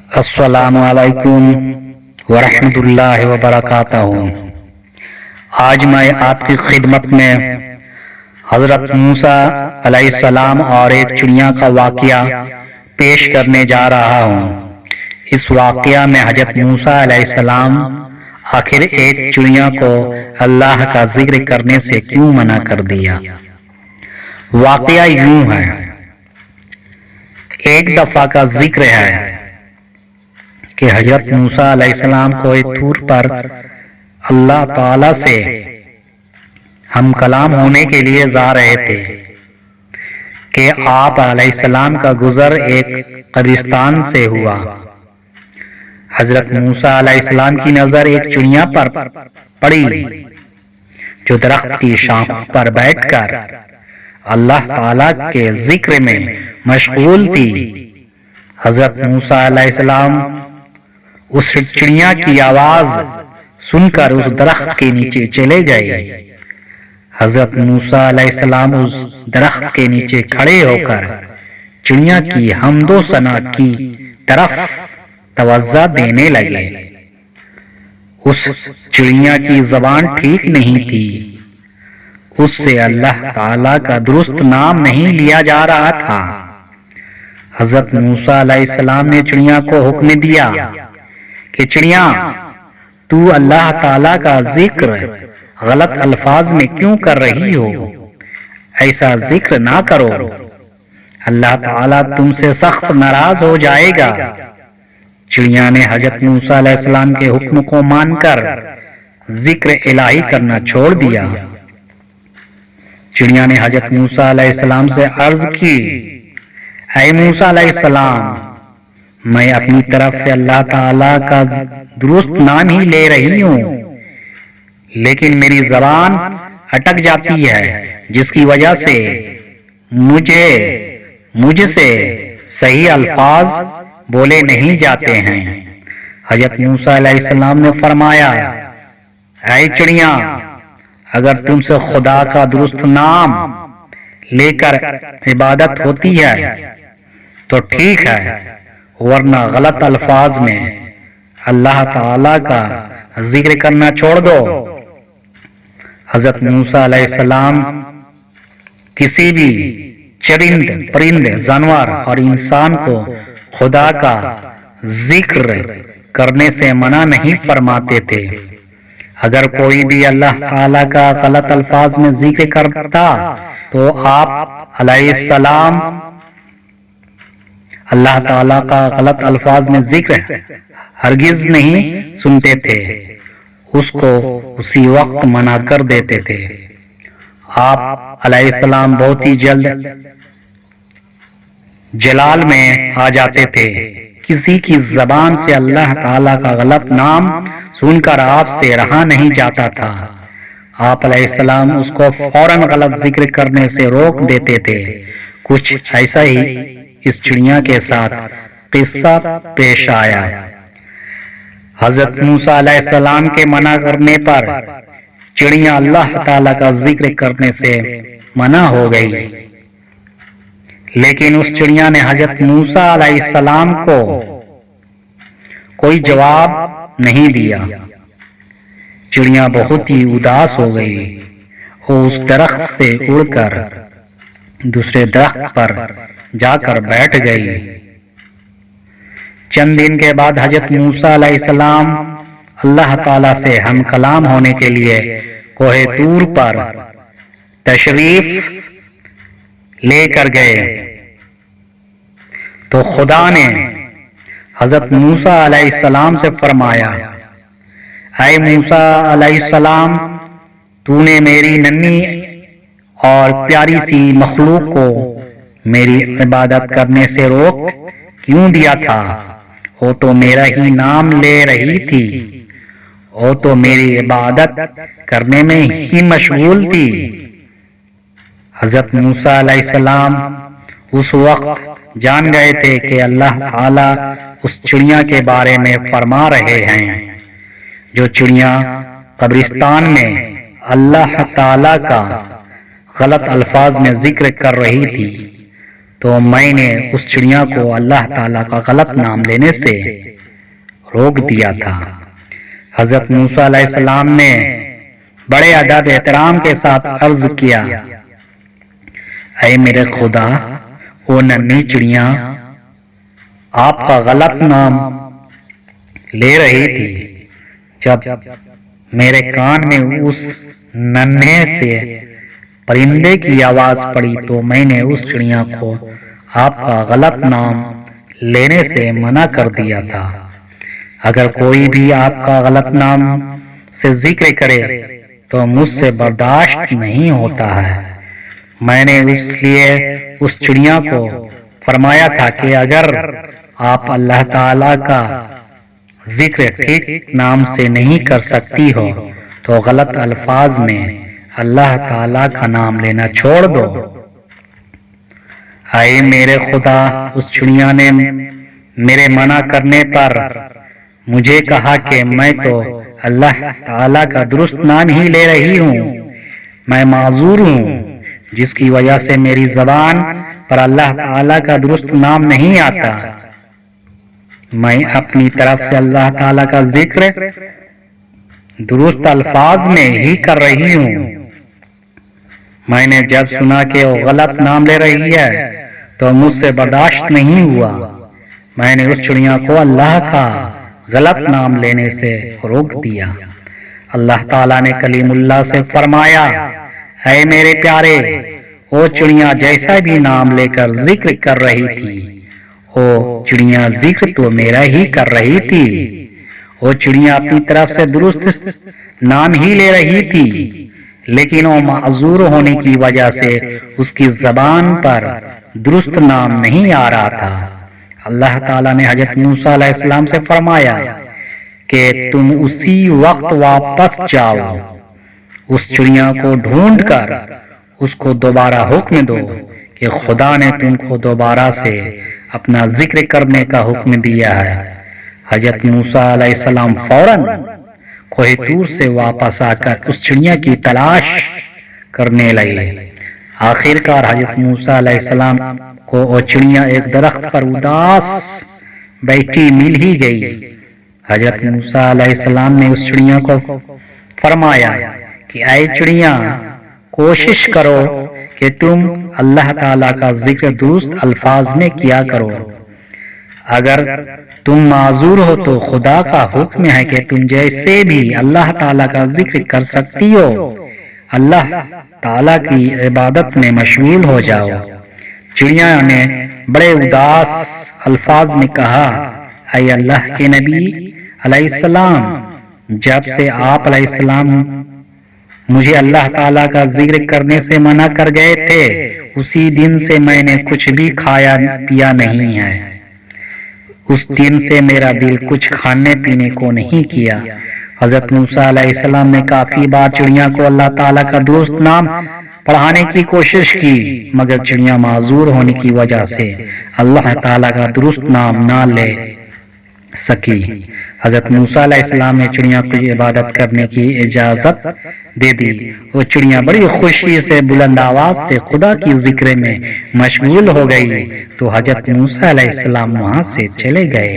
السلام علیکم ورحمۃ اللہ وبرکاتہ۔ آج میں آپ کی خدمت میں حضرت موسیٰ علیہ السلام اور ایک چڑیا کا واقعہ پیش کرنے جا رہا ہوں۔ اس واقعہ میں حضرت موسیٰ علیہ السلام آخر ایک چڑیا کو اللہ کا ذکر کرنے سے کیوں منع کر دیا؟ واقعہ یوں ہے، ایک دفعہ کا ذکر ہے کہ حضرت موسیٰ علیہ السلام کو ایک طور پر اللہ تعالی سے ہم کلام ہونے کے لیے جا رہے تھے کہ آپ علیہ السلام کا گزر ایک قبرستان سے ہوا۔ حضرت موسیٰ علیہ السلام کی نظر ایک چڑیا پر پڑی جو درخت کی شاخ پر بیٹھ کر اللہ تعالی کے ذکر میں مشغول تھی۔ حضرت موسیٰ علیہ السلام اس چڑیا کی آواز سن کر اس درخت کے نیچے چلے گئے۔ حضرت موسیٰ علیہ السلام اس درخت کے نیچے کھڑے ہو کر چڑیا کی حمد و ثنا کی طرف توجہ دینے لگے۔ اس چڑیا کی زبان ٹھیک نہیں تھی، اس سے اللہ تعالی کا درست نام نہیں لیا جا رہا تھا۔ حضرت موسیٰ علیہ السلام نے چڑیا کو حکم دیا کہ چڑیا، تو اللہ تعالی کا ذکر غلط الفاظ میں کیوں کر رہی ہو؟ ایسا ذکر نہ کرو، اللہ تعالی تم سے سخت ناراض ہو جائے گا۔ چڑیا نے حضرت موسیٰ علیہ السلام کے حکم کو مان کر ذکر الہی کرنا چھوڑ دیا۔ چڑیا نے حضرت موسیٰ علیہ السلام سے عرض کی، اے موسیٰ علیہ السلام، میں اپنی طرف سے اللہ تعالی کا درست نام ہی لے رہی ہوں، لیکن میری زبان اٹک جاتی ہے، جس کی وجہ سے مجھ سے صحیح الفاظ بولے نہیں جاتے ہیں۔ حضرت موسیٰ علیہ السلام نے فرمایا، اے چڑیا، اگر تم سے خدا کا درست نام لے کر عبادت ہوتی ہے تو ٹھیک ہے، ورنہ غلط الفاظ میں اللہ تعالی کا ذکر کرنا چھوڑ دو۔ حضرت موسیٰ علیہ السلام کسی بھی چرند، پرند، جانور اور انسان کو خدا کا ذکر کرنے سے منع نہیں فرماتے تھے۔ اگر کوئی بھی اللہ تعالی کا غلط الفاظ میں ذکر کرتا تو آپ علیہ السلام اللہ تعالیٰ کا غلط الفاظ میں ذکر ہرگز نہیں سنتے تھے، اس کو اسی وقت منع کر دیتے تھے۔ آپ علیہ السلام بہت ہی جلد جلال میں آ جاتے تھے۔ کسی کی زبان سے اللہ تعالیٰ کا غلط نام سن کر آپ سے رہا نہیں جاتا تھا۔ آپ علیہ السلام اس کو فوراً غلط ذکر کرنے سے روک دیتے تھے۔ کچھ ایسا ہی اس چڑیا کے ساتھ قصہ پیش آیا۔ حضرت موسیٰ علیہ السلام کے منع کرنے پر چڑیا اللہ تعالی کا ذکر کرنے سے منع ہو گئی، لیکن اس چڑیا نے حضرت موسیٰ علیہ السلام کو کوئی جواب نہیں دیا۔ چڑیا بہت ہی اداس ہو گئی، وہ اس درخت سے اڑ کر دوسرے درخت پر جا کر بیٹھ گئی۔ چند دن کے بعد حضرت موسیٰ علیہ السلام اللہ تعالی سے ہم کلام ہونے کے لیے کوہ طور پر تشریف لے کر گئے تو خدا نے حضرت موسیٰ علیہ السلام سے فرمایا، اے موسیٰ علیہ السلام، تو نے میری ننھی اور پیاری سی مخلوق کو میری عبادت کرنے سے روک کیوں دیا تھا؟ وہ تو میرا ہی نام لے رہی تھی، وہ تو میری عبادت کرنے میں ہی مشغول تھی۔ حضرت موسیٰ علیہ السلام اس وقت جان گئے تھے کہ اللہ تعالی اس چڑیا کے بارے میں فرما رہے ہیں جو چڑیا قبرستان میں اللہ تعالی کا غلط الفاظ میں ذکر کر رہی تھی۔ تو میں نے اس چڑیا کو اللہ تعالیٰ کا غلط نام لینے سے روک دیا تھا۔ حضرت موسیٰ علیہ السلام نے بڑے ادب احترام کے ساتھ عرض کیا، اے میرے خدا، وہ ننھی چڑیاں آپ کا غلط نام لے رہی تھی۔ جب میرے کان میں اس ننھے سے پرندے کی آواز پڑی تو میں نے اس چڑیا کو آپ کا غلط نام لینے سے منع کر دیا تھا۔ اگر کوئی بھی آپ کا غلط نام سے ذکر کرے تو مجھ سے برداشت نہیں ہوتا ہے۔ میں نے اس لیے اس چڑیا کو فرمایا تھا کہ اگر آپ اللہ تعالیٰ کا ذکر ٹھیک نام سے نہیں کر سکتی ہو تو غلط الفاظ میں اللہ تعالیٰ کا نام لینا چھوڑ دو۔ اے میرے خدا، اس چڑیا نے میرے منع کرنے پر مجھے کہا کہ میں تو اللہ تعالیٰ کا درست نام ہی لے رہی ہوں، میں معذور ہوں، جس کی وجہ سے میری زبان پر اللہ تعالیٰ کا درست نام نہیں آتا۔ میں اپنی طرف سے اللہ تعالیٰ کا ذکر درست الفاظ میں ہی کر رہی ہوں۔ میں نے جب سنا کہ وہ غلط نام لے رہی ہے تو مجھ سے برداشت نہیں ہوا۔ میں نے اس چڑیا کو اللہ کا غلط نام لینے سے روک دیا۔ اللہ تعالیٰ نے کلیم اللہ سے فرمایا، اے میرے پیارے، وہ چڑیا جیسا بھی نام لے کر ذکر کر رہی تھی، وہ چڑیا ذکر تو میرا ہی کر رہی تھی۔ وہ چڑیا اپنی طرف سے درست نام ہی لے رہی تھی، لیکن وہ معذور ہونے کی وجہ سے اس کی زبان پر درست نام نہیں آ رہا تھا۔ اللہ تعالیٰ نے حضرت موسیٰ علیہ السلام سے فرمایا کہ تم اسی وقت واپس جاؤ، اس چڑیا کو ڈھونڈ کر اس کو دوبارہ حکم دو کہ خدا نے تم کو دوبارہ سے اپنا ذکر کرنے کا حکم دیا ہے۔ حضرت موسیٰ علیہ السلام فوراً کوہ طور سے واپس آ کر اس چڑیا کی تلاش کرنے لگے۔ آخر کار حضرت موسیٰ علیہ السلام کو وہ چڑیا ایک درخت پر اداس بیٹھی مل ہی گئی۔ حضرت موسیٰ علیہ السلام نے اس چڑیا کو فرمایا کہ اے چڑیا، کوشش کرو کہ تم اللہ تعالیٰ کا ذکر درست الفاظ میں کیا کرو۔ اگر تم معذور ہو تو خدا کا حکم ہے کہ تم جیسے بھی اللہ تعالیٰ کا ذکر کر سکتی ہو، اللہ تعالیٰ کی عبادت میں مشغول ہو جاؤ۔ چڑیا نے بڑے اداس الفاظ میں کہا، اے اللہ کے نبی علیہ السلام، جب سے آپ علیہ السلام مجھے اللہ تعالیٰ کا ذکر کرنے سے منع کر گئے تھے، اسی دن سے میں نے کچھ بھی کھایا پیا نہیں ہے۔ اس دن سے میرا دل کچھ کھانے پینے کو نہیں کیا۔ حضرت موسیٰ علیہ السلام نے کافی بار چڑیا کو اللہ تعالیٰ کا درست نام پڑھانے کی کوشش کی، مگر چڑیا معذور ہونے کی وجہ سے اللہ تعالیٰ کا درست نام نہ لے سکی۔ حضرت موسیٰ علیہ السلام نے چڑیا کو عبادت کرنے کی اجازت دے دی۔ وہ چڑیا بڑی خوشی سے بلند آواز سے خدا کی ذکر میں مشغول ہو گئی تو حضرت موسیٰ علیہ السلام وہاں سے چلے گئے۔